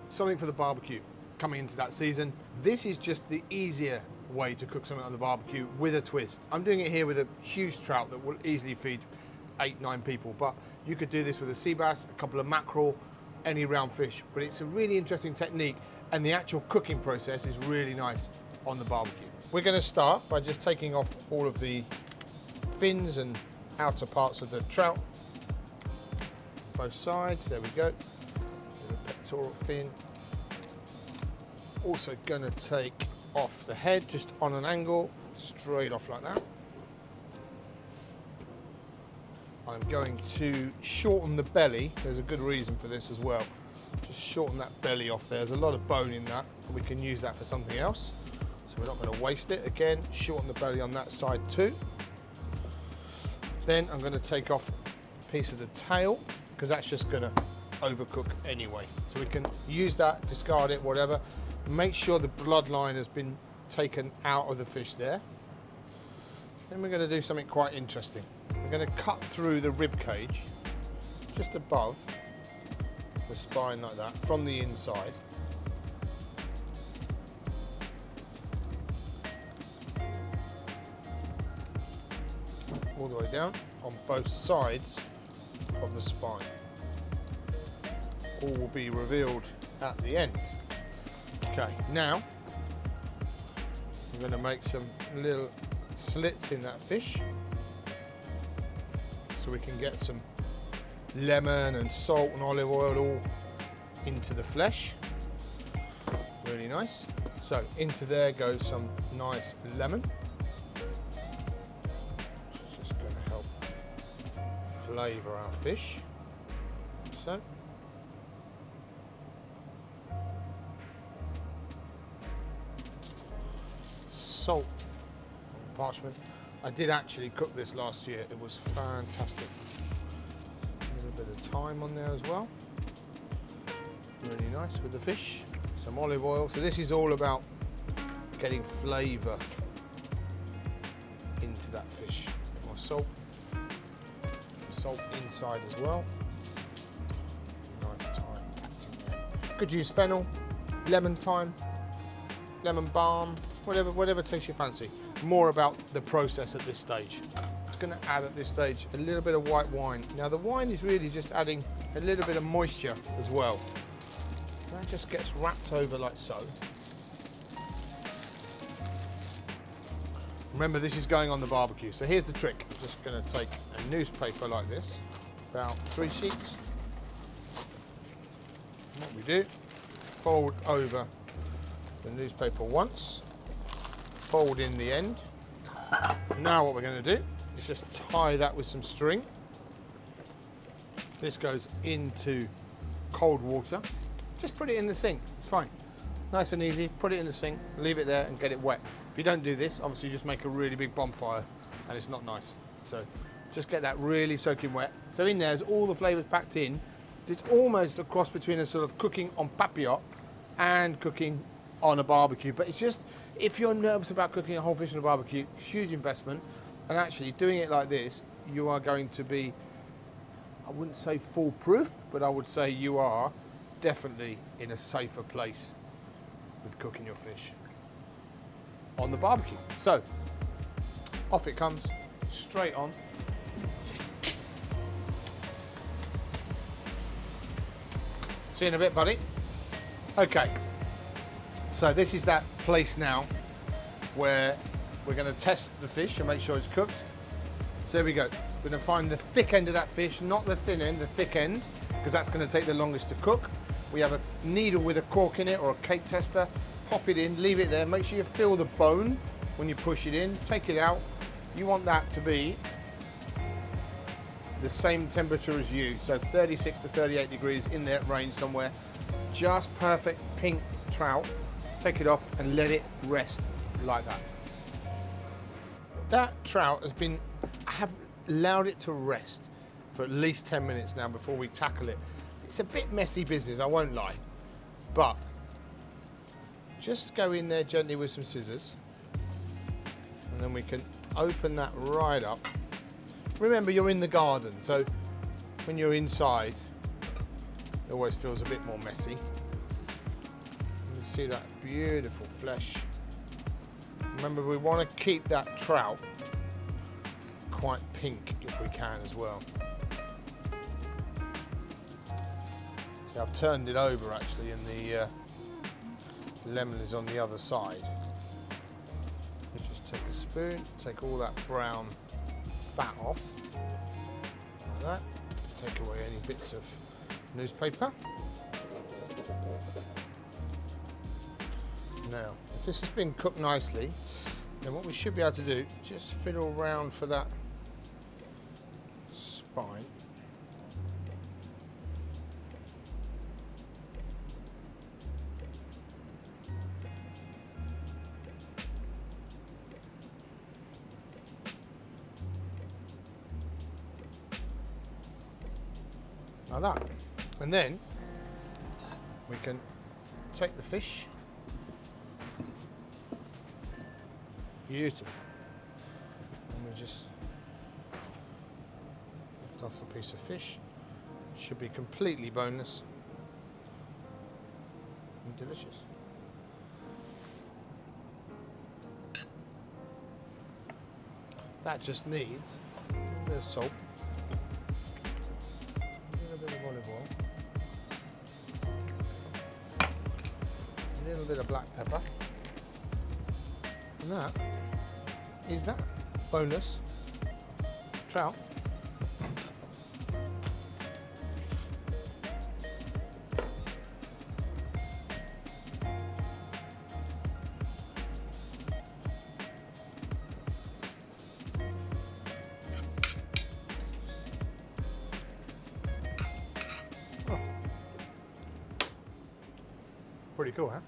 something for the barbecue coming into that season. This is just the easier way to cook something on the barbecue with a twist. I'm doing it here with a huge trout that will easily feed 8-9 people, but you could do this with a sea bass, a couple of mackerel, any round fish. But it's a really interesting technique, and the actual cooking process is really nice on the barbecue. We're going to start by just taking off all of the fins and outer parts of the trout. Both sides, there we go. The pectoral fin. Also going to take off the head just on an angle, straight off like that. I'm going to shorten the belly. There's a good reason for this as well. Just shorten that belly off there. There's a lot of bone in that, and we can use that for something else. So we're not going to waste it. Again, shorten the belly on that side too. Then I'm going to take off a piece of the tail, because that's just going to overcook anyway. So we can use that, discard it, whatever. Make sure the bloodline has been taken out of the fish there. Then we're going to do something quite interesting. We're going to cut through the rib cage, just above the spine like that, from the inside. All the way down on both sides of the spine. All will be revealed at the end. Okay, now I'm going to make some little slits in that fish so we can get some lemon and salt and olive oil all into the flesh. Really nice. So into there goes some nice lemon. It's just going to help flavour our fish. So. Salt on parchment. I did actually cook this last year. It was fantastic. A little bit of thyme on there as well. Really nice with the fish. Some olive oil. So this is all about getting flavour into that fish. More salt. Salt inside as well. Nice thyme packed in there. Could use fennel, lemon thyme, lemon balm. Whatever takes your fancy. More about the process at this stage. I'm just going to add at this stage a little bit of white wine. Now the wine is really just adding a little bit of moisture as well. That just gets wrapped over like so. Remember, this is going on the barbecue. So here's the trick. I'm just going to take a newspaper like this, about 3 sheets. And what we do, fold over the newspaper once. Fold in the end. Now what we're going to do is just tie that with some string. This goes into cold water. Just put it in the sink, it's fine. Nice and easy, put it in the sink, leave it there and get it wet. If you don't do this, obviously you just make a really big bonfire and it's not nice. So just get that really soaking wet. So in there's all the flavours packed in. It's almost a cross between a sort of cooking on papillote and cooking on a barbecue, but it's just, if you're nervous about cooking a whole fish on a barbecue, huge investment, and actually doing it like this, you are going to be, I wouldn't say foolproof, but I would say you are definitely in a safer place with cooking your fish on the barbecue. So, off it comes, straight on. See you in a bit, buddy. Okay. So this is that place now where we're going to test the fish and make sure it's cooked. So there we go. We're going to find the thick end of that fish, not the thin end, the thick end, because that's going to take the longest to cook. We have a needle with a cork in it or a cake tester. Pop it in, leave it there. Make sure you feel the bone when you push it in. Take it out. You want that to be the same temperature as you. So 36 to 38 degrees, in that range somewhere. Just perfect pink trout. Take it off and let it rest like that. That trout has been, I have allowed it to rest for at least 10 minutes now before we tackle it. It's a bit messy business, I won't lie, but just go in there gently with some scissors and then we can open that right up. Remember, you're in the garden, so when you're inside, it always feels a bit more messy. can see that beautiful flesh. Remember, we want to keep that trout quite pink if we can as well. So I've turned it over actually, and the lemon is on the other side. Just take a spoon, take all that brown fat off, like that. Take away any bits of newspaper. Now, if this has been cooked nicely, then what we should be able to do, just fiddle around for that spine. Like that. And then we can take the fish. Beautiful. And we just lift off a piece of fish. Should be completely boneless and delicious. That just needs a bit of salt, a bit of olive oil, a little bit of black pepper, and that is that boneless trout. Oh. Pretty cool, huh?